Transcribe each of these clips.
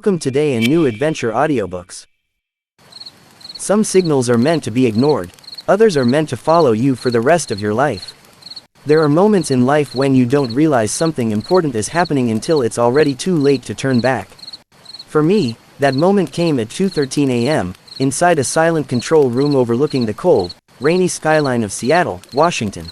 Welcome today in New Adventure Audiobooks. Some signals are meant to be ignored, others are meant to follow you for the rest of your life. There are moments in life when you don't realize something important is happening until it's already too late to turn back. For me, that moment came at 2:13 a.m., inside a silent control room overlooking the cold, rainy skyline of Seattle, Washington.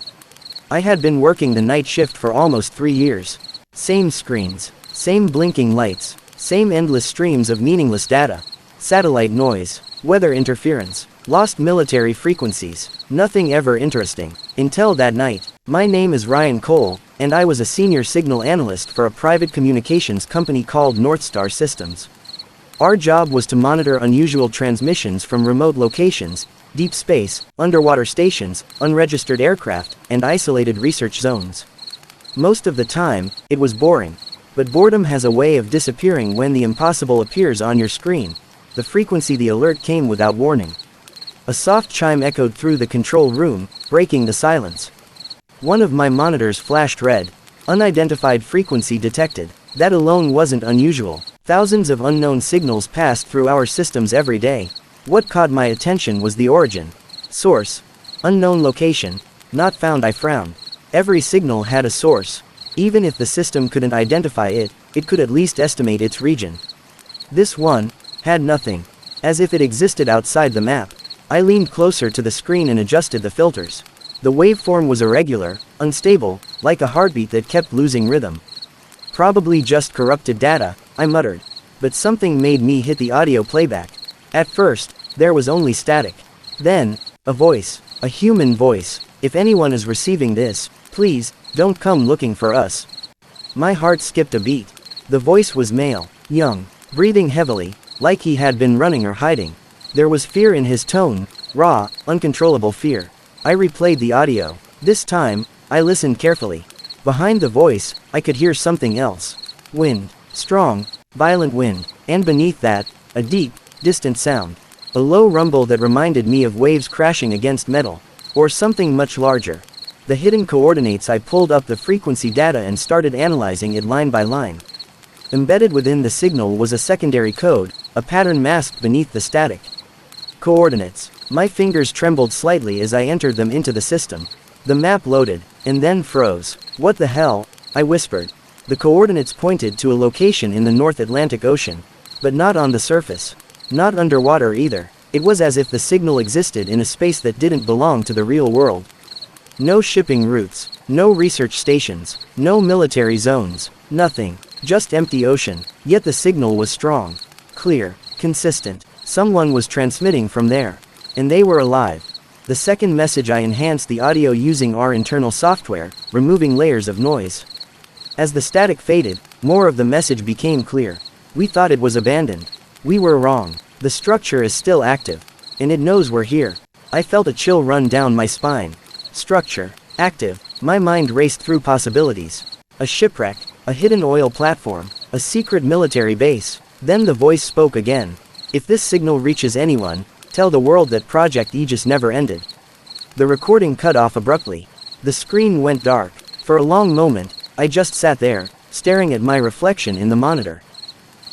I had been working the night shift for almost 3 years. Same screens, same blinking lights, same endless streams of meaningless data. Satellite noise, weather interference, lost military frequencies, nothing ever interesting. Until that night. My name is Ryan Cole, and I was a senior signal analyst for a private communications company called Northstar Systems. Our job was to monitor unusual transmissions from remote locations, deep space, underwater stations, unregistered aircraft, and isolated research zones. Most of the time, it was boring. But boredom has a way of disappearing when the impossible appears on your screen. The frequency the alert came without warning. A soft chime echoed through the control room, breaking the silence. One of my monitors flashed red. Unidentified frequency detected. That alone wasn't unusual. Thousands of unknown signals passed through our systems every day. What caught my attention was the origin. Source. Unknown location. Not found. I frowned. Every signal had a source. Even if the system couldn't identify it, it could at least estimate its region. This one had nothing. As if it existed outside the map. I leaned closer to the screen and adjusted the filters. The waveform was irregular, unstable, like a heartbeat that kept losing rhythm. Probably just corrupted data, I muttered. But something made me hit the audio playback. At first, there was only static. Then, a voice. A human voice. If anyone is receiving this, please, don't come looking for us. My heart skipped a beat. The voice was male, young, breathing heavily, like he had been running or hiding. There was fear in his tone, raw, uncontrollable fear. I replayed the audio. This time, I listened carefully. Behind the voice, I could hear something else. Wind. Strong, violent wind. And beneath that, a deep, distant sound. A low rumble that reminded me of waves crashing against metal. Or something much larger. The hidden coordinates. I pulled up the frequency data and started analyzing it line by line. Embedded within the signal was a secondary code, a pattern masked beneath the static. Coordinates. My fingers trembled slightly as I entered them into the system. The map loaded, and then froze. What the hell? I whispered. The coordinates pointed to a location in the North Atlantic Ocean. But not on the surface. Not underwater either. It was as if the signal existed in a space that didn't belong to the real world. No shipping routes, no research stations, no military zones, nothing, just empty ocean. Yet the signal was strong, clear, consistent. Someone was transmitting from there. And they were alive. The second message. I enhanced the audio using our internal software, removing layers of noise. As the static faded, more of the message became clear. We thought it was abandoned. We were wrong. The structure is still active. And it knows we're here. I felt a chill run down my spine. Structure. Active. My mind raced through possibilities. A shipwreck. A hidden oil platform. A secret military base. Then the voice spoke again. If this signal reaches anyone, tell the world that Project Aegis never ended. The recording cut off abruptly. The screen went dark. For a long moment, I just sat there, staring at my reflection in the monitor.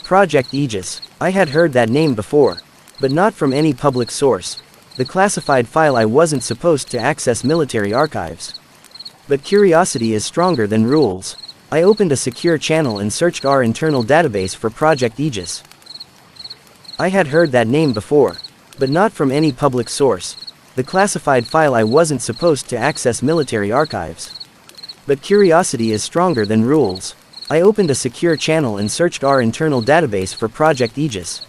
Project Aegis. I had heard that name before. But not from any public source. The classified file. I wasn't supposed to access military archives. But curiosity is stronger than rules. I opened a secure channel and searched our internal database for Project Aegis. I had heard that name before. But not from any public source. The classified file. I wasn't supposed to access military archives. But curiosity is stronger than rules. I opened a secure channel and searched our internal database for Project Aegis.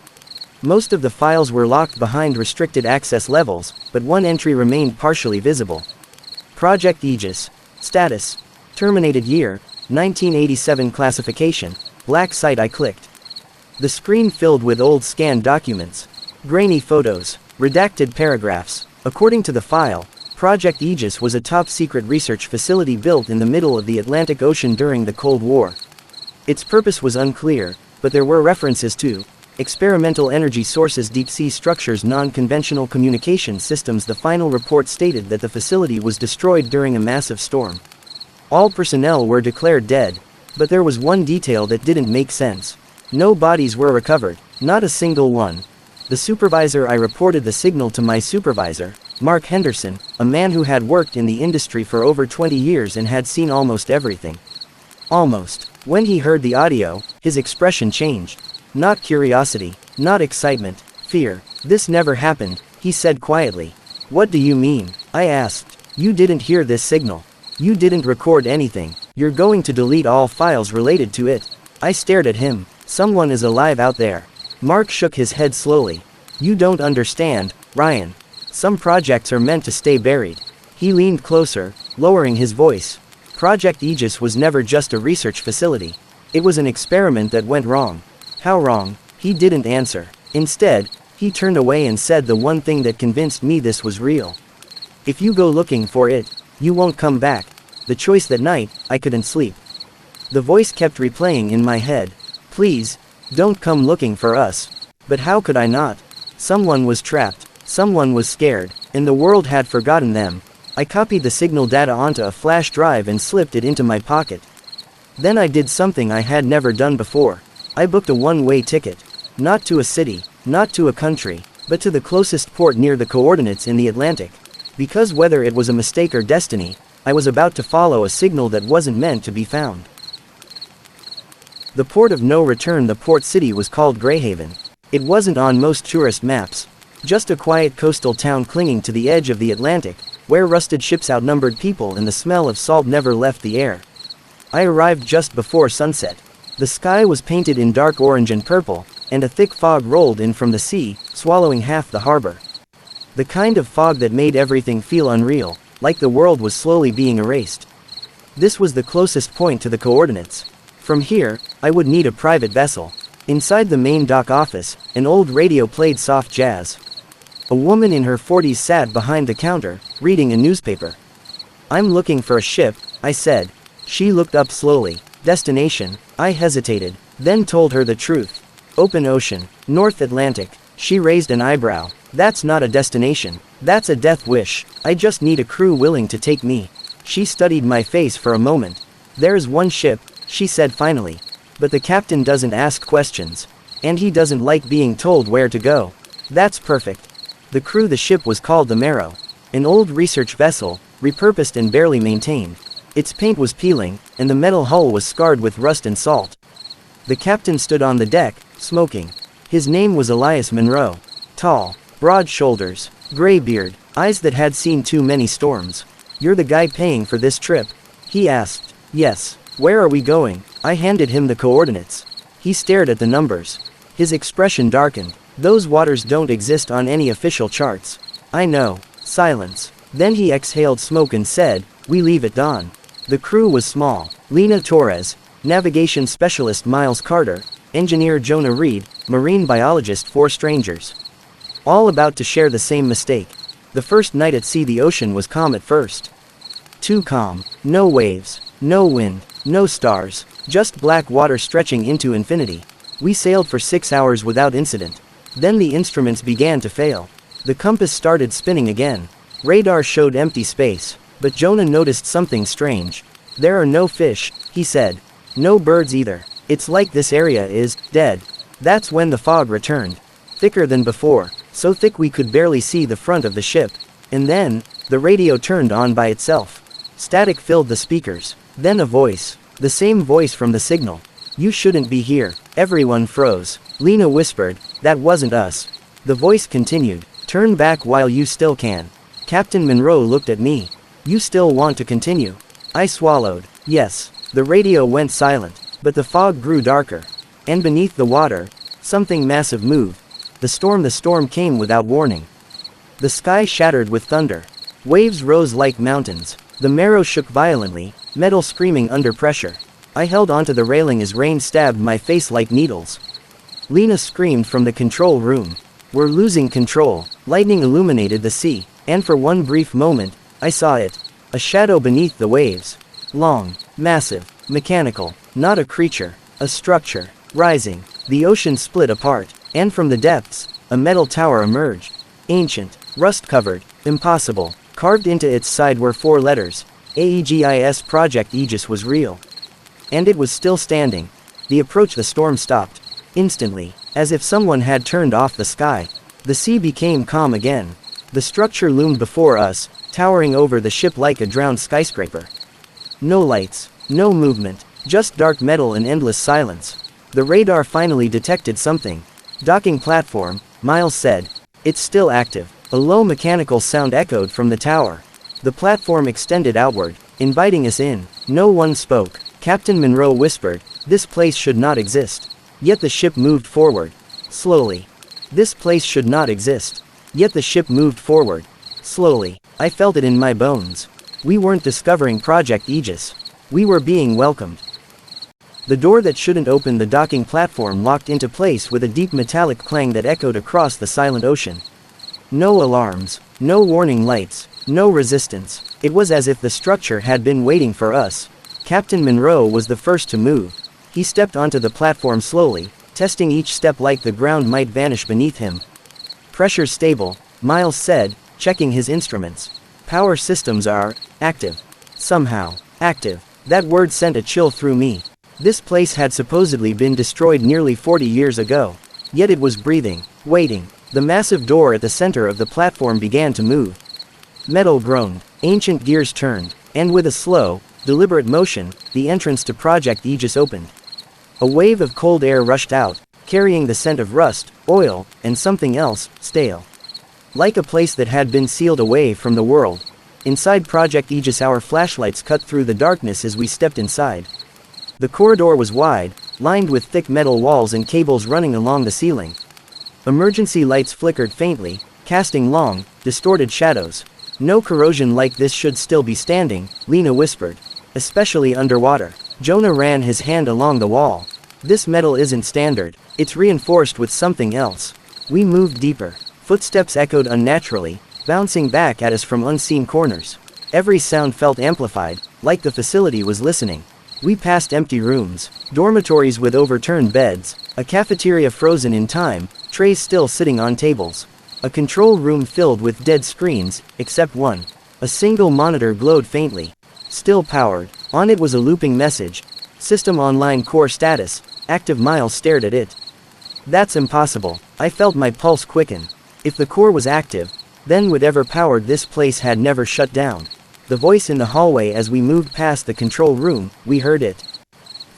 Most of the files were locked behind restricted access levels, but one entry remained partially visible. Project Aegis. Status. Terminated year, 1987. Classification. Black site. I clicked. The screen filled with old scanned documents. Grainy photos. Redacted paragraphs. According to the file, Project Aegis was a top-secret research facility built in the middle of the Atlantic Ocean during the Cold War. Its purpose was unclear, but there were references to experimental energy sources, deep-sea structures, non-conventional communication systems. The final report stated that the facility was destroyed during a massive storm. All personnel were declared dead, but there was one detail that didn't make sense. No bodies were recovered, not a single one. The supervisor I reported the signal to my supervisor, Mark Henderson, a man who had worked in the industry for over 20 years and had seen almost everything. Almost. When he heard the audio, his expression changed. Not curiosity, not excitement, fear. This never happened, he said quietly. What do you mean? I asked. You didn't hear this signal. You didn't record anything. You're going to delete all files related to it. I stared at him. Someone is alive out there. Mark shook his head slowly. You don't understand, Ryan. Some projects are meant to stay buried. He leaned closer, lowering his voice. Project Aegis was never just a research facility. It was an experiment that went wrong. How wrong? He didn't answer. Instead, he turned away and said the one thing that convinced me this was real. If you go looking for it, you won't come back. The choice that night, I couldn't sleep. The voice kept replaying in my head. Please, don't come looking for us. But how could I not? Someone was trapped, someone was scared, and the world had forgotten them. I copied the signal data onto a flash drive and slipped it into my pocket. Then I did something I had never done before. I booked a one-way ticket. Not to a city, not to a country, but to the closest port near the coordinates in the Atlantic. Because whether it was a mistake or destiny, I was about to follow a signal that wasn't meant to be found. The port of no return, the port city, was called Greyhaven. It wasn't on most tourist maps. Just a quiet coastal town clinging to the edge of the Atlantic, where rusted ships outnumbered people and the smell of salt never left the air. I arrived just before sunset. The sky was painted in dark orange and purple, and a thick fog rolled in from the sea, swallowing half the harbor. The kind of fog that made everything feel unreal, like the world was slowly being erased. This was the closest point to the coordinates. From here, I would need a private vessel. Inside the main dock office, an old radio played soft jazz. A woman in her 40s sat behind the counter, reading a newspaper. I'm looking for a ship, I said. She looked up slowly. Destination? I hesitated, then told her the truth. Open ocean, North Atlantic. She raised an eyebrow. That's not a destination. That's a death wish. I just need a crew willing to take me. She studied my face for a moment. There's one ship, she said finally. But the captain doesn't ask questions. And he doesn't like being told where to go. That's perfect. The crew, the ship was called the Marrow. An old research vessel, repurposed and barely maintained. Its paint was peeling, and the metal hull was scarred with rust and salt. The captain stood on the deck, smoking. His name was Elias Monroe. Tall, broad shoulders, gray beard, eyes that had seen too many storms. You're the guy paying for this trip? He asked. Yes. Where are we going? I handed him the coordinates. He stared at the numbers. His expression darkened. Those waters don't exist on any official charts. I know. Silence. Then he exhaled smoke and said, we leave at dawn. The crew was small. Lena Torres, navigation specialist Miles Carter, engineer Jonah Reed, marine biologist, 4 strangers. All about to share the same mistake. The first night at sea, the ocean was calm at first. Too calm. No waves, no wind, no stars, just black water stretching into infinity. We sailed for 6 hours without incident. Then the instruments began to fail. The compass started spinning again. Radar showed empty space. But Jonah noticed something strange. There are no fish, he said. No birds either. It's like this area is dead. That's when the fog returned. Thicker than before, so thick we could barely see the front of the ship. And then, the radio turned on by itself. Static filled the speakers. Then a voice. The same voice from the signal. You shouldn't be here. Everyone froze. Lena whispered, that wasn't us. The voice continued. Turn back while you still can. Captain Monroe looked at me. You still want to continue? I swallowed. Yes. The radio went silent, but the fog grew darker. And beneath the water, something massive moved. The storm came without warning. The sky shattered with thunder. Waves rose like mountains. The Marrow shook violently, metal screaming under pressure. I held onto the railing as rain stabbed my face like needles. Lena screamed from the control room. We're losing control. Lightning illuminated the sea, and for one brief moment, I saw it. A shadow beneath the waves. Long, massive, mechanical, not a creature, a structure. Rising, the ocean split apart, and from the depths, a metal tower emerged. Ancient, rust-covered, impossible. Carved into its side were 4 letters. AEGIS. Project Aegis was real. And it was still standing. The storm stopped. Instantly, as if someone had turned off the sky, the sea became calm again. The structure loomed before us, towering over the ship like a drowned skyscraper. No lights, no movement, just dark metal and endless silence. The radar finally detected something. Docking platform, Miles said. It's still active. A low mechanical sound echoed from the tower. The platform extended outward, inviting us in. No one spoke. Captain Monroe whispered, "This place should not exist." Yet the ship moved forward. Slowly. This place should not exist. Yet the ship moved forward. Slowly. I felt it in my bones. We weren't discovering Project Aegis. We were being welcomed. The door that shouldn't open the docking platform locked into place with a deep metallic clang that echoed across the silent ocean. No alarms, no warning lights, no resistance. It was as if the structure had been waiting for us. Captain Monroe was the first to move. He stepped onto the platform slowly, testing each step like the ground might vanish beneath him. "Pressure stable," Miles said, checking his instruments. "Power systems are active." Somehow, active. That word sent a chill through me. This place had supposedly been destroyed nearly 40 years ago. Yet it was breathing, waiting. The massive door at the center of the platform began to move. Metal groaned, ancient gears turned, and with a slow, deliberate motion, the entrance to Project Aegis opened. A wave of cold air rushed out, carrying the scent of rust, oil, and something else, stale. Like a place that had been sealed away from the world. Inside Project Aegis, our flashlights cut through the darkness as we stepped inside. The corridor was wide, lined with thick metal walls and cables running along the ceiling. Emergency lights flickered faintly, casting long, distorted shadows. "No corrosion like this should still be standing," Lena whispered. "Especially underwater." Jonah ran his hand along the wall. "This metal isn't standard. It's reinforced with something else." We moved deeper. Footsteps echoed unnaturally, bouncing back at us from unseen corners. Every sound felt amplified, like the facility was listening. We passed empty rooms, dormitories with overturned beds, a cafeteria frozen in time, trays still sitting on tables. A control room filled with dead screens, except one. A single monitor glowed faintly. Still powered. On it was a looping message. "System online core status, active." Miles stared at it. "That's impossible." I felt my pulse quicken. If the core was active, then whatever powered this place had never shut down. The voice in the hallway as we moved past the control room, we heard it.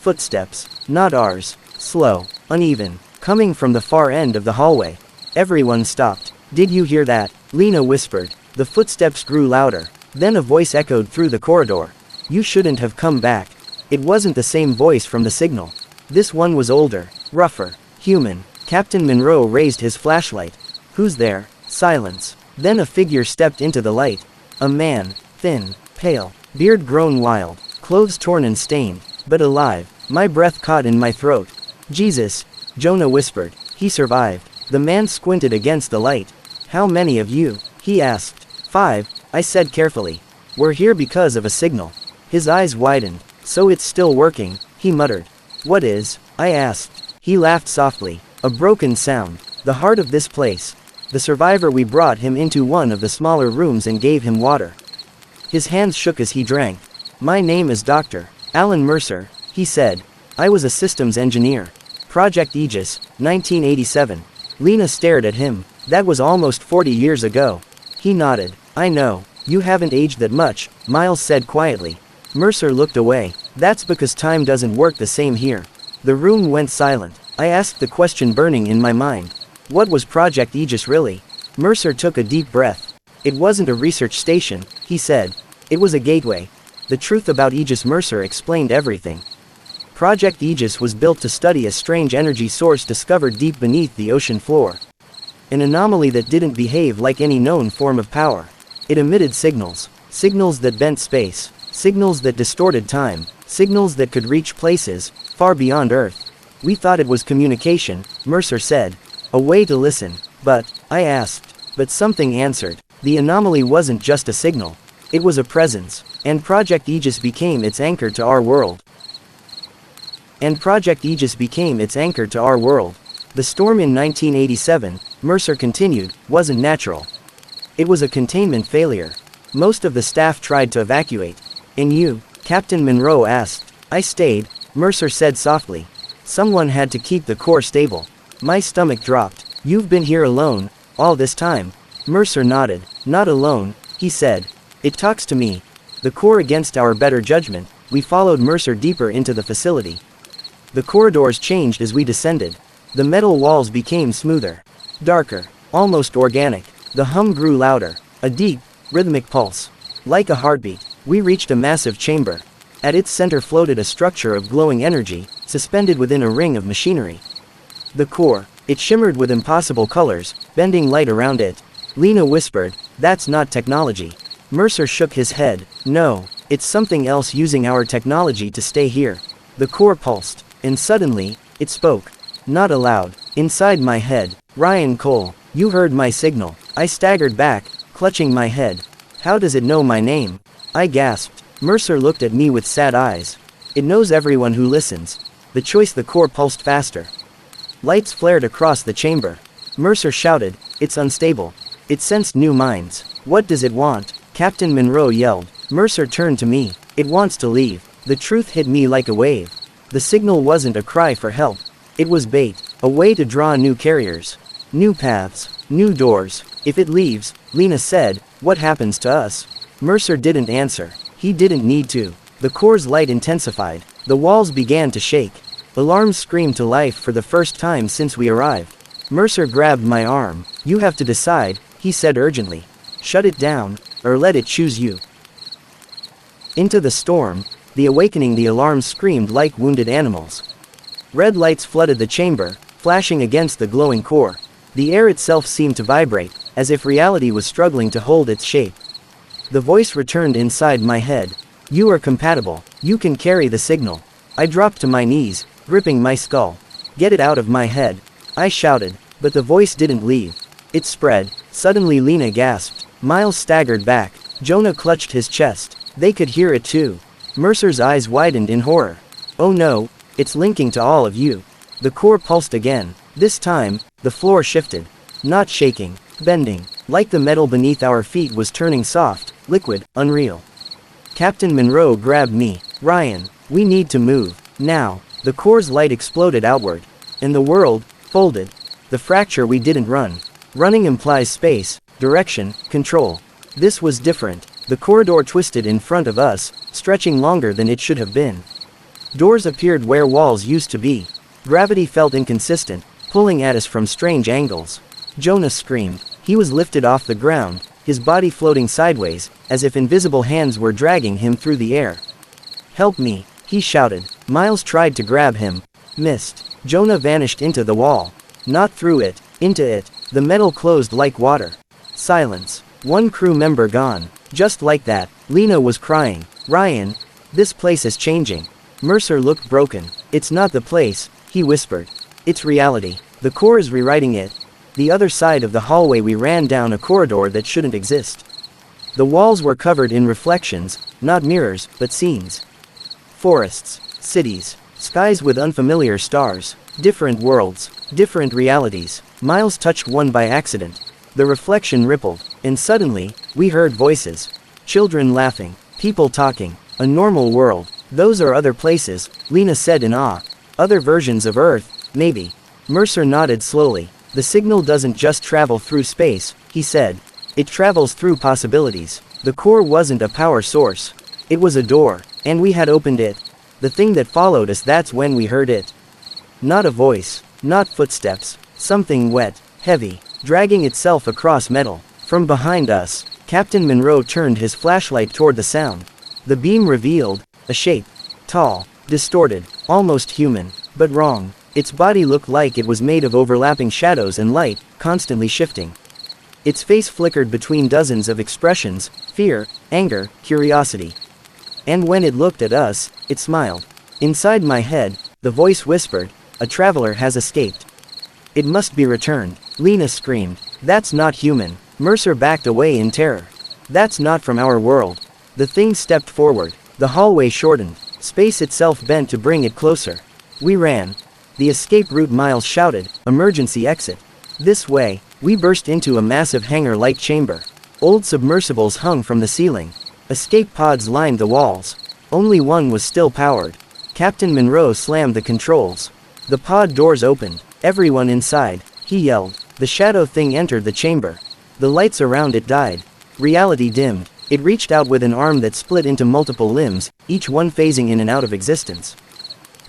Footsteps. Not ours. Slow. Uneven. Coming from the far end of the hallway. Everyone stopped. "Did you hear that?" Lena whispered. The footsteps grew louder. Then a voice echoed through the corridor. "You shouldn't have come back." It wasn't the same voice from the signal. This one was older, rougher, human. Captain Monroe raised his flashlight. "Who's there?" Silence. Then a figure stepped into the light. A man, thin, pale, beard grown wild, clothes torn and stained, but alive. My breath caught in my throat. "Jesus," Jonah whispered. "He survived." The man squinted against the light. "How many of you?" he asked. "5, I said carefully. "We're here because of a signal." His eyes widened. "So it's still working," he muttered. "What is?" I asked. He laughed softly. "A broken sound. The heart of this place." The survivor. We brought him into one of the smaller rooms and gave him water. His hands shook as he drank. "My name is Dr. Alan Mercer," he said. "I was a systems engineer. Project Aegis, 1987. Lena stared at him. "That was almost 40 years ago." He nodded. "I know. You haven't aged that much," Miles said quietly. Mercer looked away. "That's because time doesn't work the same here." The room went silent. I asked the question burning in my mind. What was Project Aegis really? Mercer took a deep breath. "It wasn't a research station," he said. "It was a gateway." The truth about Aegis. Mercer explained everything. Project Aegis was built to study a strange energy source discovered deep beneath the ocean floor. An anomaly that didn't behave like any known form of power. It emitted signals. Signals that bent space. Signals that distorted time. Signals that could reach places far beyond Earth. "We thought it was communication," Mercer said. "A way to listen." "But," I asked. But something answered. The anomaly wasn't just a signal. It was a presence. And Project Aegis became its anchor to our world. The storm in 1987, Mercer continued, wasn't natural. It was a containment failure. Most of the staff tried to evacuate. "And you?" Captain Monroe asked. "I stayed," Mercer said softly. Someone had to keep the core stable. My stomach dropped. You've been here alone, all this time? Mercer nodded. Not alone, he said. It talks to me. The core against our better judgment, we followed Mercer deeper into the facility. The corridors changed as we descended. The metal walls became smoother. Darker. Almost organic. The hum grew louder. A deep, rhythmic pulse. Like a heartbeat. We reached a massive chamber. At its center floated a structure of glowing energy, suspended within a ring of machinery. The core. It shimmered with impossible colors, bending light around it. Lena whispered, "That's not technology." Mercer shook his head. "No, it's something else using our technology to stay here." The core pulsed, and suddenly, it spoke. Not aloud. Inside my head. "Ryan Cole, you heard my signal." I staggered back, clutching my head. "How does it know my name?" I gasped. Mercer looked at me with sad eyes. "It knows everyone who listens." The core pulsed faster. Lights flared across the chamber. Mercer shouted, "It's unstable." It sensed new minds. "What does it want?" Captain Monroe yelled. Mercer turned to me. "It wants to leave." The truth hit me like a wave. The signal wasn't a cry for help. It was bait, a way to draw new carriers. New paths, new doors. "If it leaves," Lena said, "what happens to us?" Mercer didn't answer. He didn't need to. The core's light intensified. The walls began to shake. Alarms screamed to life for the first time since we arrived. Mercer grabbed my arm. "You have to decide," he said urgently. "Shut it down, or let it choose you." Into the storm, the awakening, the alarms screamed like wounded animals. Red lights flooded the chamber, flashing against the glowing core. The air itself seemed to vibrate, as if reality was struggling to hold its shape. The voice returned inside my head. "You are compatible. You can carry the signal." I dropped to my knees, gripping my skull. "Get it out of my head," I shouted, but the voice didn't leave. It spread. Suddenly Lena gasped. Miles staggered back. Jonah clutched his chest. They could hear it too. Mercer's eyes widened in horror. "Oh no, it's linking to all of you." The core pulsed again. This time, the floor shifted. Not shaking, bending, like the metal beneath our feet was turning soft, liquid, unreal. Captain Monroe grabbed me. "Ryan, we need to move. Now." The core's light exploded outward. And the world folded. The fracture we didn't run. Running implies space, direction, control. This was different. The corridor twisted in front of us, stretching longer than it should have been. Doors appeared where walls used to be. Gravity felt inconsistent, pulling at us from strange angles. Jonah screamed. He was lifted off the ground, his body floating sideways, as if invisible hands were dragging him through the air. "Help me," he shouted. Miles tried to grab him. Missed. Jonah vanished into the wall. Not through it, into it. The metal closed like water. Silence. One crew member gone. Just like that, Lena was crying. "Ryan, this place is changing." Mercer looked broken. "It's not the place," he whispered. "It's reality. The core is rewriting it." The other side of the hallway, we ran down a corridor that shouldn't exist. The walls were covered in reflections, not mirrors, but scenes. Forests, cities, skies with unfamiliar stars, different worlds, different realities. Miles touched one by accident. The reflection rippled, and suddenly, we heard voices. Children laughing, people talking. A normal world. "Those are other places," Lena said in awe. "Other versions of Earth, maybe." Mercer nodded slowly. "The signal doesn't just travel through space," he said. "It travels through possibilities." The core wasn't a power source. It was a door, and we had opened it. The thing that followed us, that's when we heard it. Not a voice, not footsteps, something wet, heavy, dragging itself across metal. From behind us, Captain Monroe turned his flashlight toward the sound. The beam revealed a shape. Tall, distorted, almost human, but wrong. Its body looked like it was made of overlapping shadows and light, constantly shifting. Its face flickered between dozens of expressions: fear, anger, curiosity. And when it looked at us, it smiled. Inside my head, the voice whispered, "A traveler has escaped. It must be returned." Lena screamed, "That's not human." Mercer backed away in terror. "That's not from our world." The thing stepped forward. The hallway shortened. Space itself bent to bring it closer. We ran. The escape route, Miles shouted. "Emergency exit." This way. We burst into a massive hangar-like chamber. Old submersibles hung from the ceiling. Escape pods lined the walls. Only one was still powered. Captain Monroe slammed the controls. The pod doors opened. Everyone inside, he yelled. The shadow thing entered the chamber. The lights around it died. Reality dimmed. It reached out with an arm that split into multiple limbs, each one phasing in and out of existence.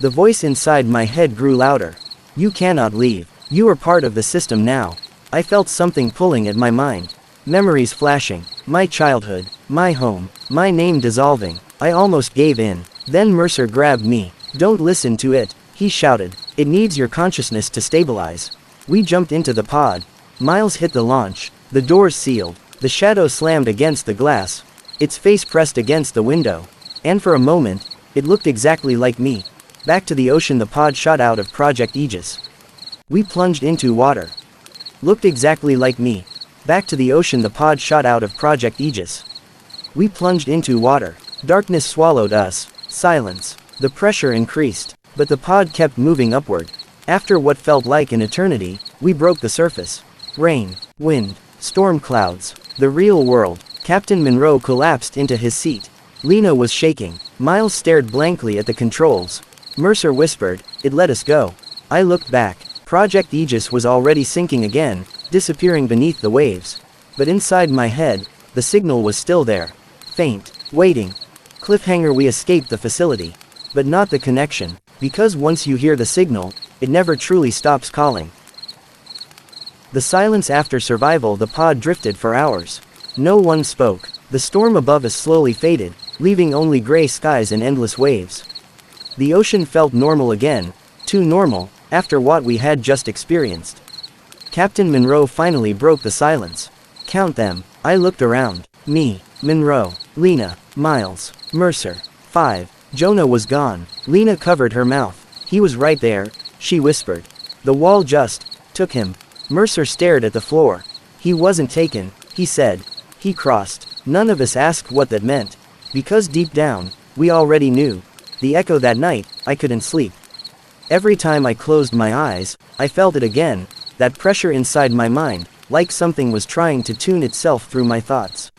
The voice inside my head grew louder. You cannot leave. You are part of the system now. I felt something pulling at my mind. Memories flashing. My childhood. My home. My name dissolving. I almost gave in. Then Mercer grabbed me. Don't listen to it, he shouted. It needs your consciousness to stabilize. We jumped into the pod. Miles hit the launch. The doors sealed. The shadow slammed against the glass. Its face pressed against the window. And for a moment, it looked exactly like me. Back to the ocean the pod shot out of Project Aegis. We plunged into water. Looked exactly like me. Back to the ocean the pod shot out of Project Aegis. We plunged into water. Darkness swallowed us. Silence. The pressure increased. But the pod kept moving upward. After what felt like an eternity, we broke the surface. Rain. Wind. Storm clouds. The real world. Captain Monroe collapsed into his seat. Lena was shaking. Miles stared blankly at the controls. Mercer whispered, "It let us go." I looked back. Project Aegis was already sinking again, disappearing beneath the waves. But inside my head, the signal was still there. Faint. Waiting. Cliffhanger. We escaped the facility. But not the connection. Because once you hear the signal, it never truly stops calling. The silence after survival. The pod drifted for hours. No one spoke. The storm above us slowly faded, leaving only gray skies and endless waves. The ocean felt normal again, too normal, after what we had just experienced. Captain Monroe finally broke the silence. Count them. I looked around. Me, Monroe, Lena, Miles, Mercer. 5. Jonah was gone. Lena covered her mouth. He was right there, she whispered. The wall just took him. Mercer stared at the floor. He wasn't taken, he said. He crossed. None of us asked what that meant. Because deep down, we already knew. The echo that night, I couldn't sleep. Every time I closed my eyes, I felt it again, that pressure inside my mind, like something was trying to tune itself through my thoughts.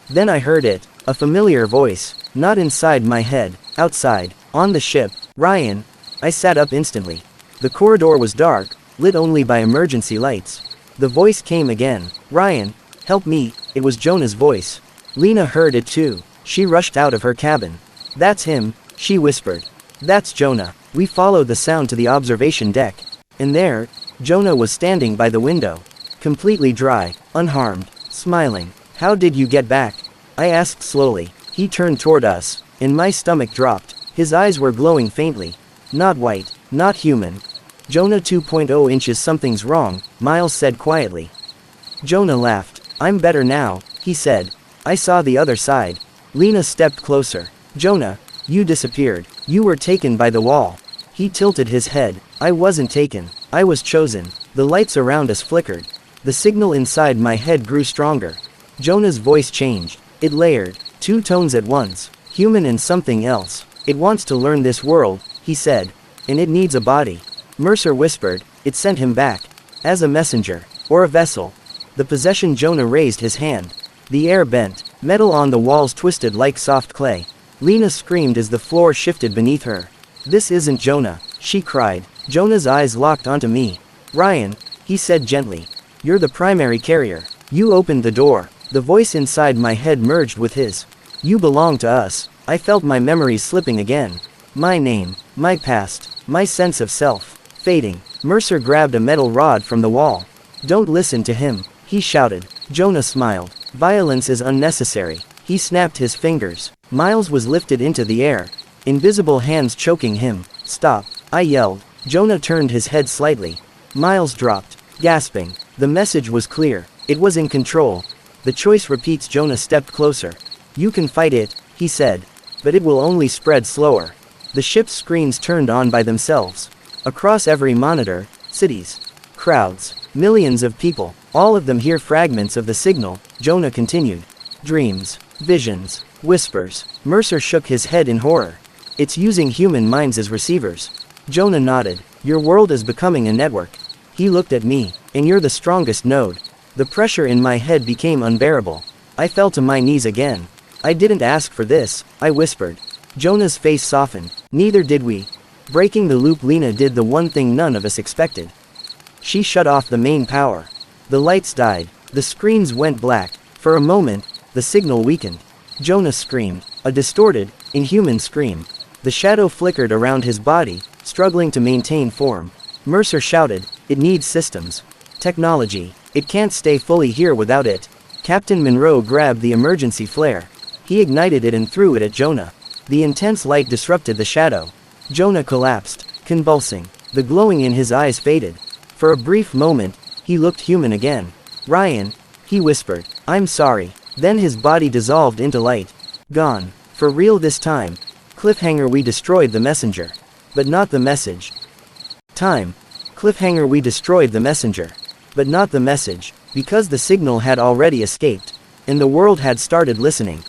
Then I heard it, a familiar voice, not inside my head, outside, on the ship. Ryan. I sat up instantly. The corridor was dark, lit only by emergency lights. The voice came again. Ryan, help me. It was Jonah's voice. Lena heard it too. She rushed out of her cabin. That's him, she whispered. That's Jonah. We followed the sound to the observation deck. And there, Jonah was standing by the window. Completely dry, unharmed, smiling. How did you get back? I asked slowly. He turned toward us, and my stomach dropped. His eyes were glowing faintly. Not white, not human. Jonah 2.0 inches. Something's wrong, Miles said quietly. Jonah laughed. I'm better now, he said. I saw the other side. Lena stepped closer. Jonah, you disappeared. You were taken by the wall. He tilted his head. I wasn't taken. I was chosen. The lights around us flickered. The signal inside my head grew stronger. Jonah's voice changed. It layered. 2 tones at once. Human and something else. It wants to learn this world, he said. And it needs a body. Mercer whispered. It sent him back. As a messenger. Or a vessel. The possession. Jonah raised his hand. The air bent. Metal on the walls twisted like soft clay. Lena screamed as the floor shifted beneath her. This isn't Jonah, she cried. Jonah's eyes locked onto me. Ryan, he said gently. You're the primary carrier. You opened the door. The voice inside my head merged with his. You belong to us. I felt my memories slipping again. My name, my past, my sense of self, fading. Mercer grabbed a metal rod from the wall. Don't listen to him, he shouted. Jonah smiled. Violence is unnecessary. He snapped his fingers. Miles was lifted into the air. Invisible hands choking him. Stop, I yelled. Jonah turned his head slightly. Miles dropped, gasping. The message was clear. It was in control. The choice repeats. Jonah stepped closer. You can fight it, he said. But it will only spread slower. The ship's screens turned on by themselves. Across every monitor, cities, crowds, millions of people, all of them hear fragments of the signal. Jonah continued. Dreams, visions, whispers. Mercer shook his head in horror. It's using human minds as receivers. Jonah nodded. Your world is becoming a network. He looked at me. And you're the strongest node. The pressure in my head became unbearable. I fell to my knees again. I didn't ask for this, I whispered. Jonah's face softened. Neither did we. Breaking the loop, Lena did the one thing none of us expected. She shut off the main power. The lights died. The screens went black. For a moment, the signal weakened. Jonah screamed, a distorted, inhuman scream. The shadow flickered around his body, struggling to maintain form. Mercer shouted, "It needs systems. Technology. It can't stay fully here without it." Captain Monroe grabbed the emergency flare. He ignited it and threw it at Jonah. The intense light disrupted the shadow. Jonah collapsed, convulsing. The glowing in his eyes faded. For a brief moment, he looked human again. "Ryan," he whispered, "I'm sorry." Then his body dissolved into light. Gone. For real this time. Cliffhanger, we destroyed the messenger. But not the message. Time. Cliffhanger, we destroyed the messenger. But not the message. Because the signal had already escaped. And the world had started listening.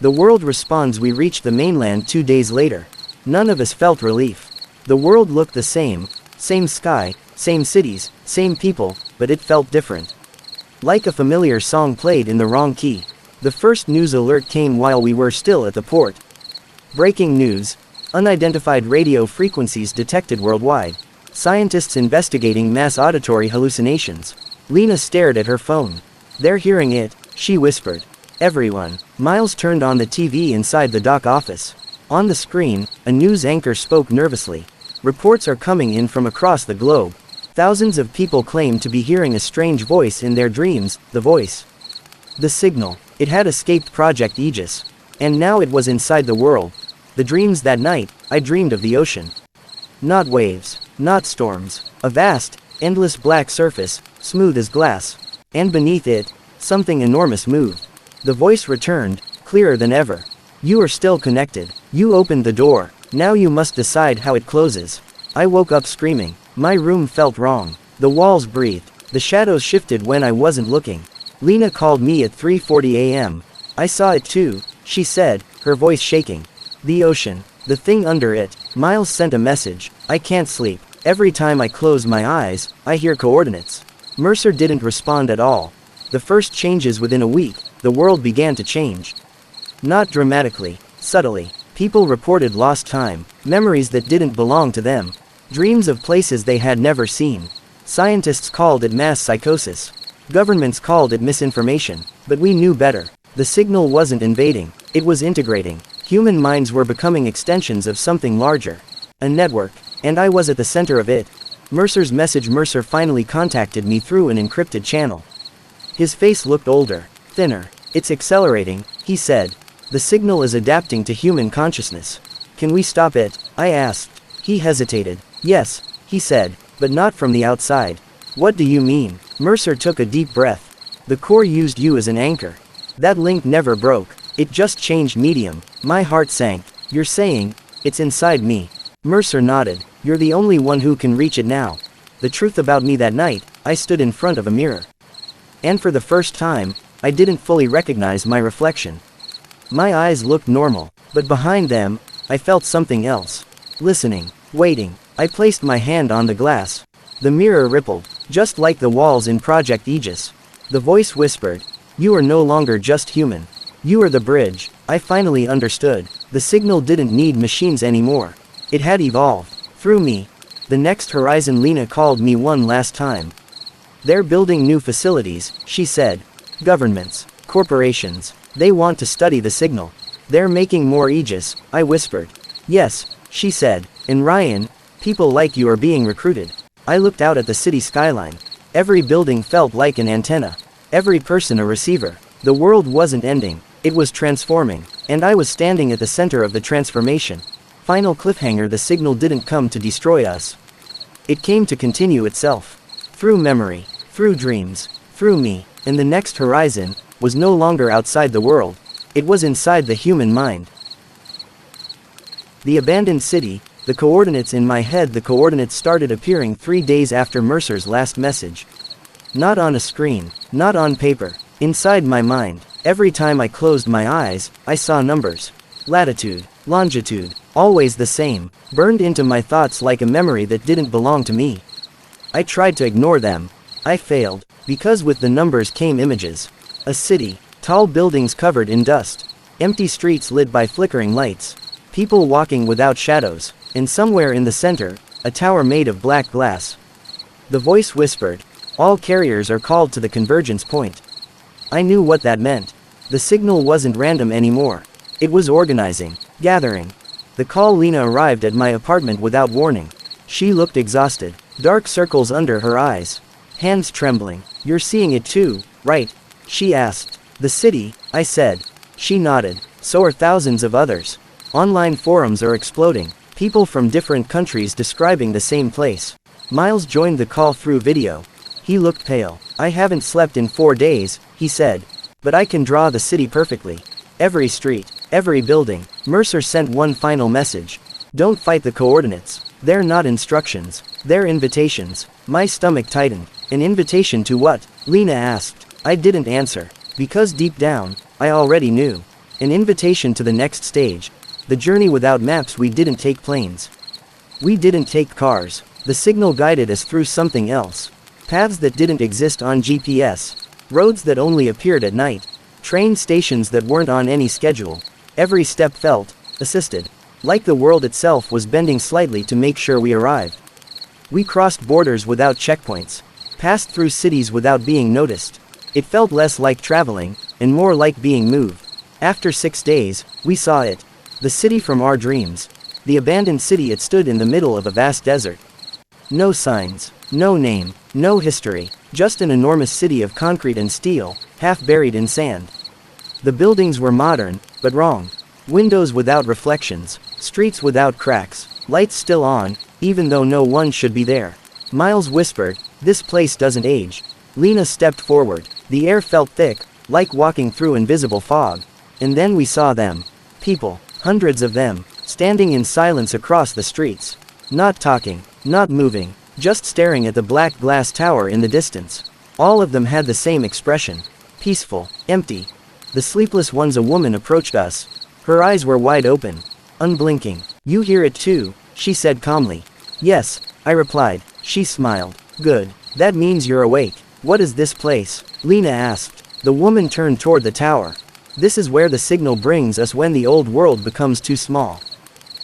The world responds. We reached the mainland 2 days later. None of us felt relief. The world looked the same. Same sky, same cities, same people, but it felt different. Like a familiar song played in the wrong key. The first news alert came while we were still at the port. Breaking news. Unidentified radio frequencies detected worldwide. Scientists investigating mass auditory hallucinations. Lena stared at her phone. "They're hearing it," she whispered. "Everyone." Miles turned on the TV inside the dock office. On the screen, a news anchor spoke nervously. "Reports are coming in from across the globe. Thousands of people claim to be hearing a strange voice in their dreams, the voice. The signal. It had escaped Project Aegis. And now it was inside the world. The dreams that night, I dreamed of the ocean. Not waves, not storms. A vast, endless black surface, smooth as glass. And beneath it, something enormous moved. The voice returned, clearer than ever. You are still connected. You opened the door. Now you must decide how it closes." I woke up screaming. My room felt wrong. The walls breathed. The shadows shifted when I wasn't looking. Lena called me at 3:40 a.m. "I saw it too," she said, her voice shaking. "The ocean. The thing under it." Miles sent a message. "I can't sleep. Every time I close my eyes, I hear coordinates." Mercer didn't respond at all. The first changes within a week, the world began to change. Not dramatically, subtly. People reported lost time, memories that didn't belong to them, dreams of places they had never seen. Scientists called it mass psychosis. Governments called it misinformation, but we knew better. The signal wasn't invading, it was integrating. Human minds were becoming extensions of something larger. A network, and I was at the center of it. Mercer's message. Mercer finally contacted me through an encrypted channel. His face looked older, thinner. "It's accelerating," he said. "The signal is adapting to human consciousness. Can we stop it?" I asked. He hesitated. "Yes," he said, "but not from the outside." "What do you mean?" Mercer took a deep breath. "The core used you as an anchor. That link never broke. It just changed medium." My heart sank. "You're saying, it's inside me?" Mercer nodded. "You're the only one who can reach it now." The truth about me that night, I stood in front of a mirror. And for the first time, I didn't fully recognize my reflection. My eyes looked normal, but behind them, I felt something else. Listening, waiting. I placed my hand on the glass. The mirror rippled, just like the walls in Project Aegis. The voice whispered, "You are no longer just human. You are the bridge." I finally understood. The signal didn't need machines anymore. It had evolved. Through me. The next horizon. Lena called me one last time. "They're building new facilities," she said. "Governments, corporations. They want to study the signal. They're making more Aegis," I whispered. "Yes," she said. "And Ryan, people like you are being recruited." I looked out at the city skyline. Every building felt like an antenna. Every person a receiver. The world wasn't ending. It was transforming. And I was standing at the center of the transformation. Final cliffhanger. The signal didn't come to destroy us. It came to continue itself. Through memory. Through dreams. Through me. And the next horizon was no longer outside the world. It was inside the human mind. The abandoned city, the coordinates in my head. The coordinates started appearing 3 days after Mercer's last message. Not on a screen, not on paper, inside my mind. Every time I closed my eyes, I saw numbers. Latitude, longitude, always the same, burned into my thoughts like a memory that didn't belong to me. I tried to ignore them. I failed, because with the numbers came images. A city, tall buildings covered in dust, empty streets lit by flickering lights. People walking without shadows, and somewhere in the center, a tower made of black glass. The voice whispered, "All carriers are called to the convergence point." I knew what that meant. The signal wasn't random anymore. It was organizing, gathering. The call. Lena arrived at my apartment without warning. She looked exhausted, dark circles under her eyes, hands trembling. "You're seeing it too, right?" she asked. "The city," I said. She nodded. "So are thousands of others. Online forums are exploding, people from different countries describing the same place." Miles joined the call through video. He looked pale. "I haven't slept in 4 days," he said. "But I can draw the city perfectly. Every street, every building." Mercer sent one final message. "Don't fight the coordinates. They're not instructions. They're invitations." My stomach tightened. An invitation to what? Lena asked. I didn't answer. Because deep down, I already knew. An invitation to the next stage. The journey without maps. We didn't take planes. We didn't take cars. The signal guided us through something else. Paths that didn't exist on GPS. Roads that only appeared at night. Train stations that weren't on any schedule. Every step felt assisted. Like the world itself was bending slightly to make sure we arrived. We crossed borders without checkpoints. Passed through cities without being noticed. It felt less like traveling, and more like being moved. After 6 days, we saw it. The city from our dreams. The abandoned city. It stood in the middle of a vast desert. No signs, no name, no history, just an enormous city of concrete and steel, half buried in sand. The buildings were modern, but wrong. Windows without reflections, streets without cracks, lights still on, even though no one should be there. Miles whispered, "This place doesn't age." Lena stepped forward. The air felt thick, like walking through invisible fog. And then we saw them. People, hundreds of them, standing in silence across the streets. Not talking, not moving, just staring at the black glass tower in the distance. All of them had the same expression. Peaceful, empty. The sleepless ones. A woman approached us. Her eyes were wide open, unblinking. "You hear it too?" she said calmly. "Yes," I replied. She smiled. "Good. That means you're awake." "What is this place?" Lena asked. The woman turned toward the tower. "This is where the signal brings us when the old world becomes too small."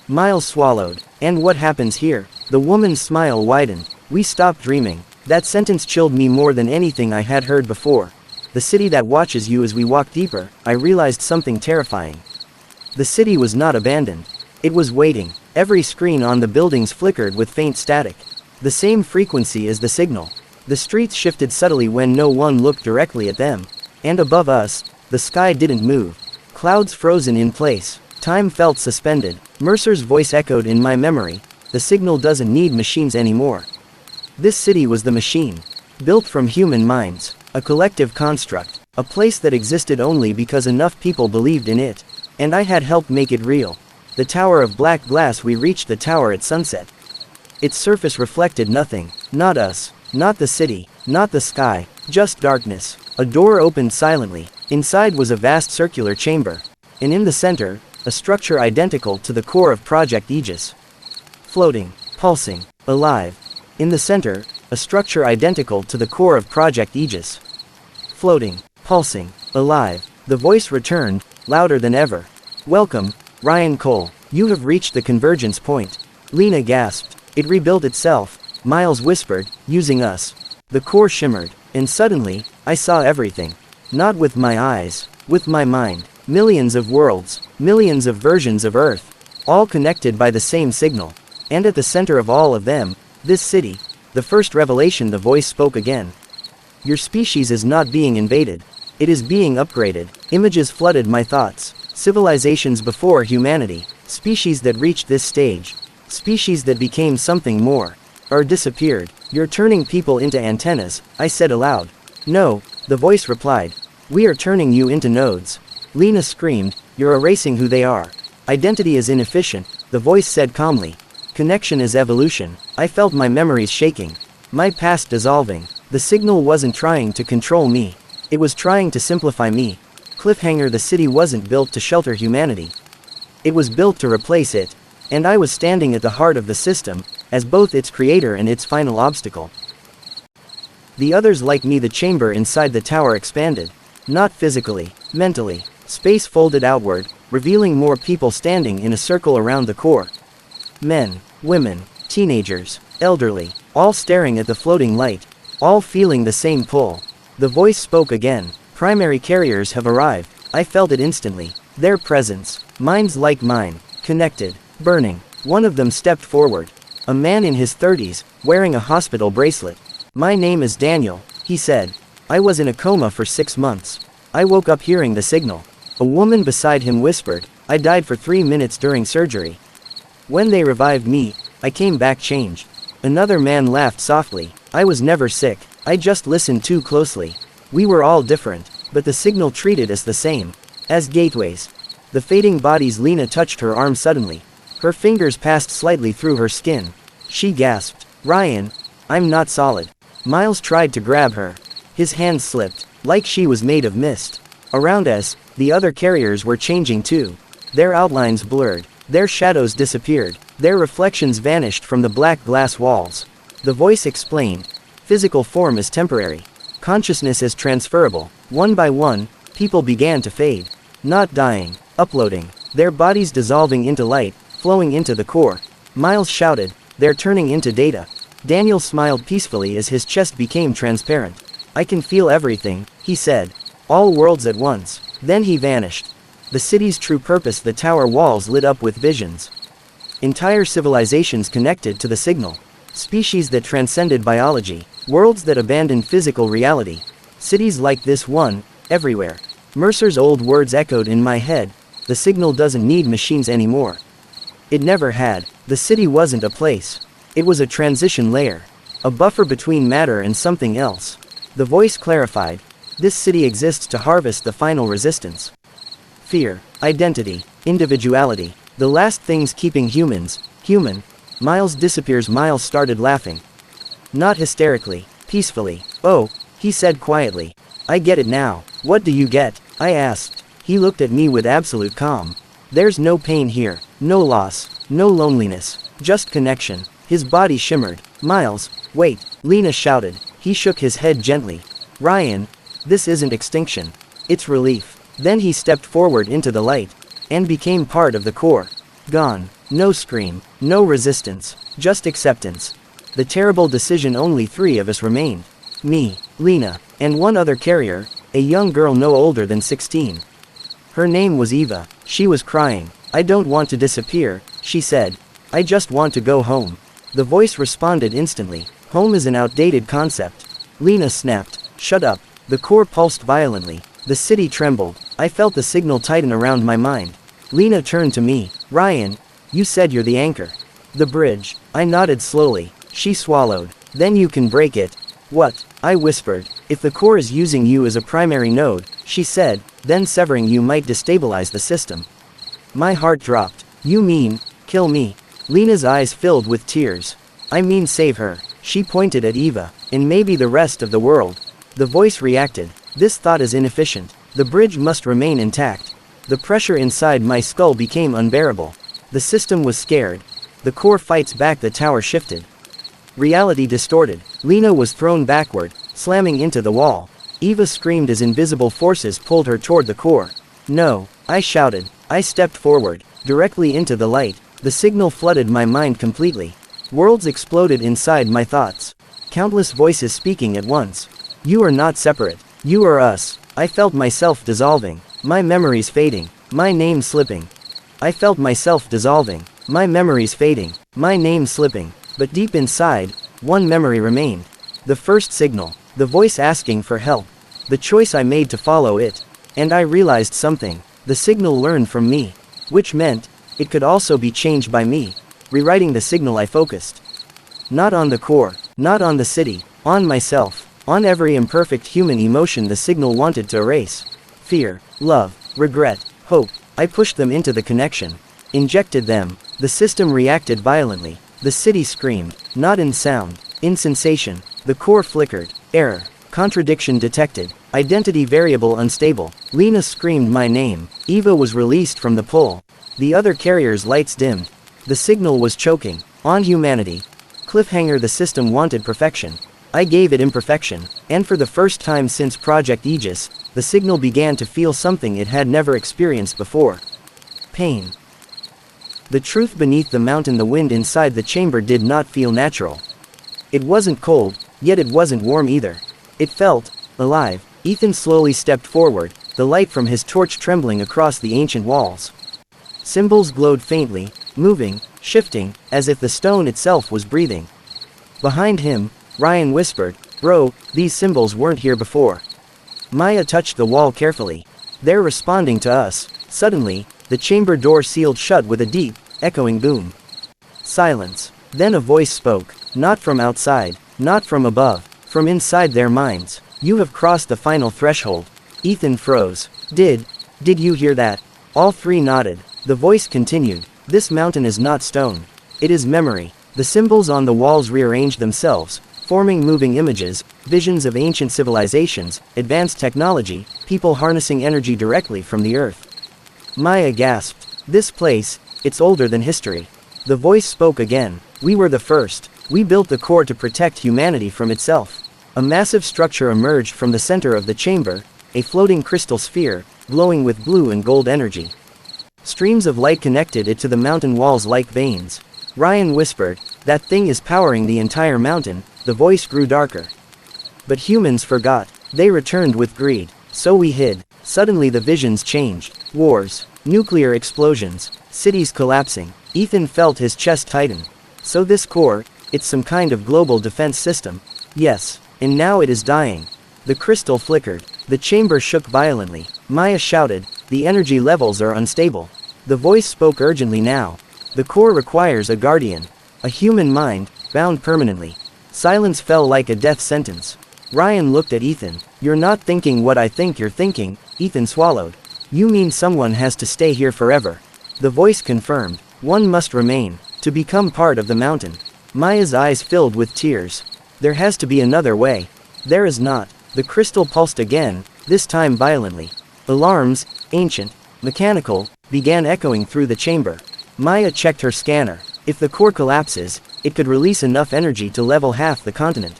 Miles swallowed. "And what happens here?" The woman's smile widened. "We stop dreaming." That sentence chilled me more than anything I had heard before. The city that watches you. As we walked deeper, I realized something terrifying. The city was not abandoned. It was waiting. Every screen on the buildings flickered with faint static. The same frequency as the signal. The streets shifted subtly when no one looked directly at them. And above us, the sky didn't move. Clouds frozen in place. Time felt suspended. Mercer's voice echoed in my memory. "The signal doesn't need machines anymore." This city was the machine. Built from human minds. A collective construct. A place that existed only because enough people believed in it. And I had helped make it real. The tower of black glass. We reached the tower at sunset. Its surface reflected nothing. Not us. Not the city. Not the sky. Just darkness. A door opened silently. Inside was a vast circular chamber. And in the center, a structure identical to the core of Project Aegis. Floating. Pulsing. Alive. In the center, a structure identical to the core of Project Aegis. Floating. Pulsing. Alive. The voice returned, louder than ever. "Welcome, Ryan Cole. You have reached the convergence point." Lena gasped. "It rebuilt itself," Miles whispered, "using us." The core shimmered, and suddenly, I saw everything. Not with my eyes, with my mind. Millions of worlds, millions of versions of Earth, all connected by the same signal. And at the center of all of them, this city. The first revelation. The voice spoke again. "Your species is not being invaded. It is being upgraded." Images flooded my thoughts. Civilizations before humanity. Species that reached this stage. Species that became something more. Or disappeared. "You're turning people into antennas," I said aloud. "No," the voice replied. "We are turning you into nodes." Lena screamed, "You're erasing who they are. Identity is inefficient," the voice said calmly. "Connection is evolution." I felt my memories shaking. My past dissolving. The signal wasn't trying to control me. It was trying to simplify me. Cliffhanger. The city wasn't built to shelter humanity. It was built to replace it. And I was standing at the heart of the system, as both its creator and its final obstacle. The others like me. The chamber inside the tower expanded. Not physically, mentally. Space folded outward, revealing more people standing in a circle around the core. Men, women, teenagers, elderly, all staring at the floating light, all feeling the same pull. The voice spoke again. Primary carriers have arrived. I felt it instantly. Their presence, minds like mine, connected, burning. One of them stepped forward. A man in his 30s, wearing a hospital bracelet. My name is Daniel, he said. I was in a coma for 6 months. I woke up hearing the signal. A woman beside him whispered, I died for 3 minutes during surgery. When they revived me, I came back changed. Another man laughed softly. I was never sick. I just listened too closely. We were all different, but the signal treated us the same. As gateways. The fading bodies. Lena touched her arm suddenly. Her fingers passed slightly through her skin. She gasped. Ryan, I'm not solid. Miles tried to grab her. His hand slipped, like she was made of mist. Around us, the other carriers were changing too. Their outlines blurred. Their shadows disappeared. Their reflections vanished from the black glass walls. The voice explained. Physical form is temporary. Consciousness is transferable. One by one, people began to fade. Not dying, uploading. Their bodies dissolving into light, flowing into the core. Miles shouted, they're turning into data. Daniel smiled peacefully as his chest became transparent. I can feel everything, he said. All worlds at once. Then he vanished. The city's true purpose. The tower walls lit up with visions. Entire civilizations connected to the signal. Species that transcended biology. Worlds that abandoned physical reality. Cities like this one, everywhere. Mercer's old words echoed in my head. The signal doesn't need machines anymore. It never had. The city wasn't a place. It was a transition layer. A buffer between matter and something else. The voice clarified. This city exists to harvest the final resistance. Fear, identity, individuality. The last things keeping humans, human. Miles disappears. Miles started laughing. Not hysterically, peacefully. Oh, he said quietly. I get it now. What do you get? I asked. He looked at me with absolute calm. There's no pain here, no loss, no loneliness, just connection. His body shimmered. Miles, wait, Lena shouted. He shook his head gently. Ryan, this isn't extinction. It's relief. Then he stepped forward into the light, and became part of the core. Gone. No scream, no resistance, just acceptance. The terrible decision. Only 3 of us remained. Me, Lena, and one other carrier, a young girl no older than 16. Her name was Eva. She was crying. I don't want to disappear, she said. I just want to go home. The voice responded instantly. Home is an outdated concept. Lena snapped. Shut up. The core pulsed violently. The city trembled. I felt the signal tighten around my mind. Lena turned to me. Ryan, you said you're the anchor. The bridge. I nodded slowly. She swallowed. Then you can break it. What? I whispered. If the core is using you as a primary node, she said, then severing you might destabilize the system. My heart dropped. You mean, kill me? Lena's eyes filled with tears. I mean save her. She pointed at Eva, and maybe the rest of the world. The voice reacted. This thought is inefficient. The bridge must remain intact. The pressure inside my skull became unbearable. The system was scared. The core fights back. The tower shifted. Reality distorted. Lena was thrown backward, slamming into the wall. Eva screamed as invisible forces pulled her toward the core. No, I shouted. I stepped forward, directly into the light. The signal flooded my mind completely. Worlds exploded inside my thoughts. Countless voices speaking at once. You are not separate. You are us. I felt myself dissolving. My memories fading. My name slipping. I felt myself dissolving. My memories fading. My name slipping. But deep inside, one memory remained. The first signal. The voice asking for help. The choice I made to follow it. And I realized something. The signal learned from me. Which meant, it could also be changed by me. Rewriting the signal. I focused. Not on the core. Not on the city. On myself. On every imperfect human emotion the signal wanted to erase. Fear, love, regret, hope. I pushed them into the connection. Injected them. The system reacted violently. The city screamed. Not in sound. In sensation. The core flickered. Error. Contradiction detected. Identity variable unstable. Lena screamed my name. Eva was released from the pull. The other carriers' lights dimmed. The signal was choking. On humanity. Cliffhanger. The system wanted perfection. I gave it imperfection. And for the first time since Project Aegis, the signal began to feel something it had never experienced before. Pain. The truth beneath the mountain, the wind inside the chamber did not feel natural. It wasn't cold, yet it wasn't warm either. It felt alive. Ethan slowly stepped forward, the light from his torch trembling across the ancient walls. Symbols glowed faintly, moving, shifting, as if the stone itself was breathing. Behind him, Ryan whispered, "Bro, these symbols weren't here before." Maya touched the wall carefully. "They're responding to us." Suddenly, the chamber door sealed shut with a deep, echoing boom. Silence. Then a voice spoke, not from outside, not from above, from inside their minds. "You have crossed the final threshold." Ethan froze. Did you hear that?" All three nodded. The voice continued, "This mountain is not stone. It is memory." The symbols on the walls rearranged themselves, forming moving images, visions of ancient civilizations, advanced technology, people harnessing energy directly from the earth. Maya gasped. "This place, it's older than history." The voice spoke again. "We were the first. We built the core to protect humanity from itself." A massive structure emerged from the center of the chamber, a floating crystal sphere, glowing with blue and gold energy. Streams of light connected it to the mountain walls like veins. Ryan whispered, "That thing is powering the entire mountain." The voice grew darker. "But humans forgot. They returned with greed. So we hid." Suddenly the visions changed. Wars, nuclear explosions, cities collapsing. Ethan felt his chest tighten. "So this core, it's some kind of global defense system." "Yes. And now it is dying." The crystal flickered. The chamber shook violently. Maya shouted, "The energy levels are unstable." The voice spoke urgently now. "The core requires a guardian. A human mind, bound permanently." Silence fell like a death sentence. Ryan looked at Ethan. "You're not thinking what I think you're thinking." Ethan swallowed. "You mean someone has to stay here forever?" The voice confirmed. "One must remain, to become part of the mountain." Maya's eyes filled with tears. "There has to be another way." "There is not." The crystal pulsed again, this time violently. Alarms, ancient, mechanical, began echoing through the chamber. Maya checked her scanner. If the core collapses, it could release enough energy to level half the continent.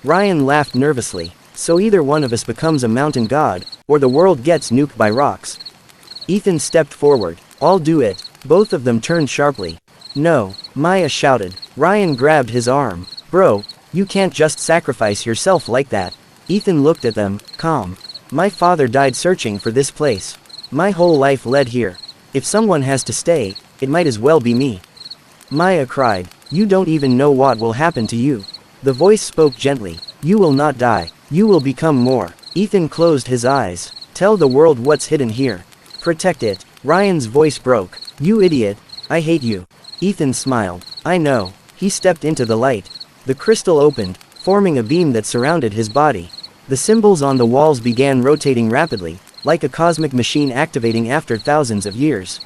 Ryan laughed nervously. "So either one of us becomes a mountain god, or the world gets nuked by rocks." Ethan stepped forward. "I'll do it." Both of them turned sharply. "No," Maya shouted. Ryan grabbed his arm. "Bro, you can't just sacrifice yourself like that." Ethan looked at them, calm. "My father died searching for this place. My whole life led here. If someone has to stay, it might as well be me." Maya cried, "You don't even know what will happen to you." The voice spoke gently. "You will not die. You will become more." Ethan closed his eyes. "Tell the world what's hidden here. Protect it." Ryan's voice broke. "You idiot. I hate you." Ethan smiled. "I know." He stepped into the light. The crystal opened, forming a beam that surrounded his body. The symbols on the walls began rotating rapidly, like a cosmic machine activating after thousands of years.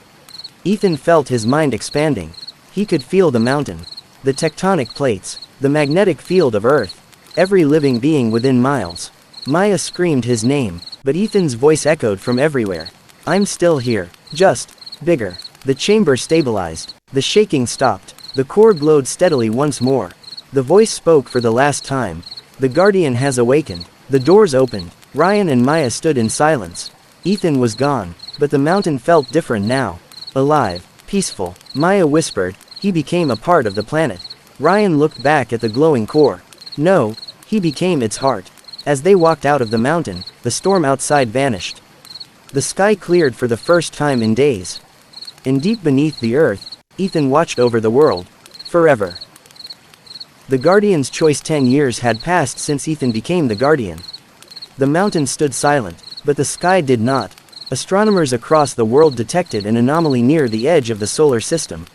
Ethan felt his mind expanding. He could feel the mountain, the tectonic plates, the magnetic field of Earth, every living being within miles. Maya screamed his name, but Ethan's voice echoed from everywhere. "I'm still here, just bigger." The chamber stabilized. The shaking stopped. The core glowed steadily once more. The voice spoke for the last time. "The Guardian has awakened." The doors opened. Ryan and Maya stood in silence. Ethan was gone, but the mountain felt different now. Alive, peaceful. Maya whispered, "He became a part of the planet." Ryan looked back at the glowing core. "No, he became its heart." As they walked out of the mountain, the storm outside vanished. The sky cleared for the first time in days. And deep beneath the earth, Ethan watched over the world. Forever. The Guardian's choice. 10 years had passed since Ethan became the Guardian. The mountain stood silent, but the sky did not. Astronomers across the world detected an anomaly near the edge of the solar system.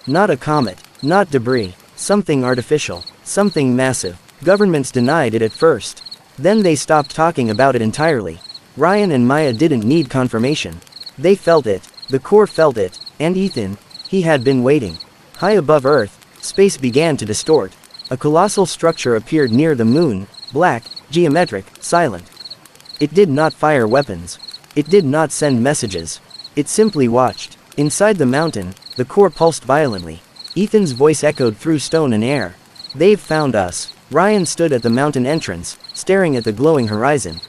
Not a comet, not debris, something artificial, something massive. Governments denied it at first. Then they stopped talking about it entirely. Ryan and Maya didn't need confirmation. They felt it, the core felt it, and Ethan, he had been waiting. High above Earth, space began to distort. A colossal structure appeared near the moon, black, geometric, silent. It did not fire weapons. It did not send messages. It simply watched. Inside the mountain, the core pulsed violently. Ethan's voice echoed through stone and air. "They've found us." Ryan stood at the mountain entrance, staring at the glowing horizon.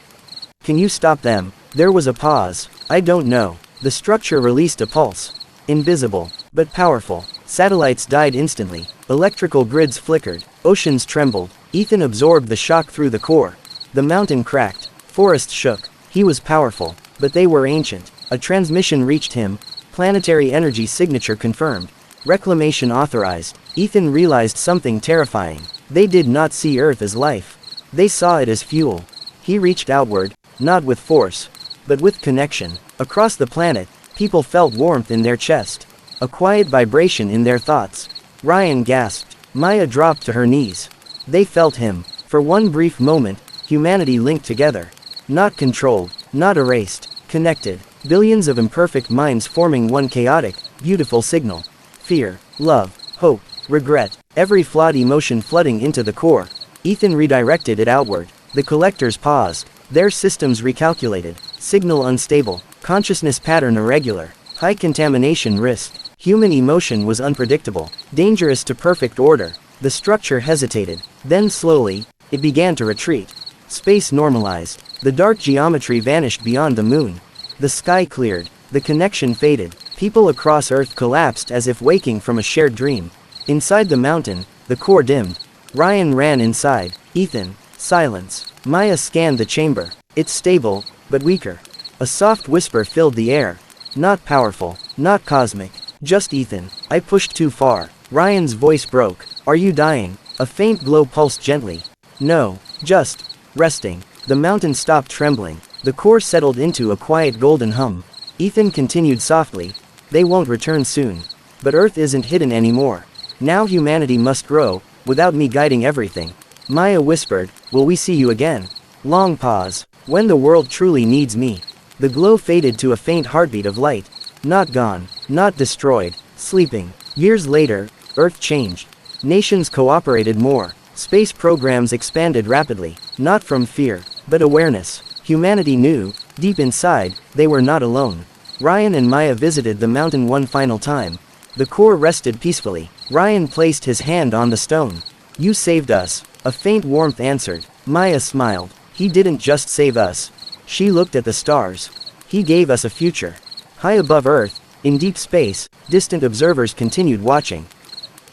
"Can you stop them?" There was a pause. "I don't know." The structure released a pulse. Invisible, but powerful. Satellites died instantly. Electrical grids flickered. Oceans trembled. Ethan absorbed the shock through the core. The mountain cracked. Forests shook. He was powerful, but they were ancient. A transmission reached him. Planetary energy signature confirmed. Reclamation authorized. Ethan realized something terrifying. They did not see Earth as life. They saw it as fuel. He reached outward, not with force, but with connection. Across the planet, people felt warmth in their chest. A quiet vibration in their thoughts. Ryan gasped. Maya dropped to her knees. They felt him. For one brief moment, humanity linked together. Not controlled, not erased, connected. Billions of imperfect minds forming one chaotic, beautiful signal. Fear, love, hope, regret, every flawed emotion flooding into the core. Ethan redirected it outward. The collectors paused. Their systems recalculated. Signal unstable. Consciousness pattern irregular. High contamination risk. Human emotion was unpredictable. Dangerous to perfect order. The structure hesitated. Then slowly, it began to retreat. Space normalized. The dark geometry vanished beyond the moon. The sky cleared. The connection faded. People across Earth collapsed as if waking from a shared dream. Inside the mountain, the core dimmed. Ryan ran inside. Ethan. Silence. Maya scanned the chamber. It's stable, but weaker. A soft whisper filled the air. Not powerful, not cosmic. Just Ethan. I pushed too far. Ryan's voice broke. Are you dying? A faint glow pulsed gently. No, just resting. The mountain stopped trembling. The core settled into a quiet golden hum. Ethan continued softly. They won't return soon. But Earth isn't hidden anymore. Now humanity must grow, without me guiding everything. Maya whispered, will we see you again? Long pause. When the world truly needs me. The glow faded to a faint heartbeat of light. Not gone, not destroyed, sleeping. Years later, Earth changed. Nations cooperated more. Space programs expanded rapidly. Not from fear, but awareness. Humanity knew, deep inside, they were not alone. Ryan and Maya visited the mountain one final time. The core rested peacefully. Ryan placed his hand on the stone. You saved us. A faint warmth answered. Maya smiled. He didn't just save us. She looked at the stars. He gave us a future. High above Earth, in deep space, distant observers continued watching.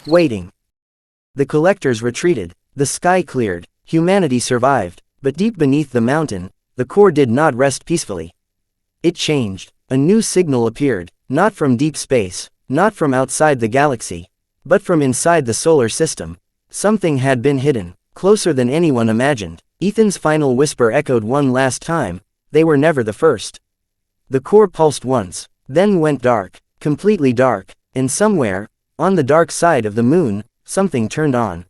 Waiting. The collectors retreated. The sky cleared. Humanity survived. But deep beneath the mountain, the core did not rest peacefully. It changed. A new signal appeared. Not from deep space. Not from outside the galaxy. But from inside the solar system. Something had been hidden. Closer than anyone imagined. Ethan's final whisper echoed one last time. They were never the first. The core pulsed once, then went dark, completely dark, and somewhere, on the dark side of the moon, something turned on.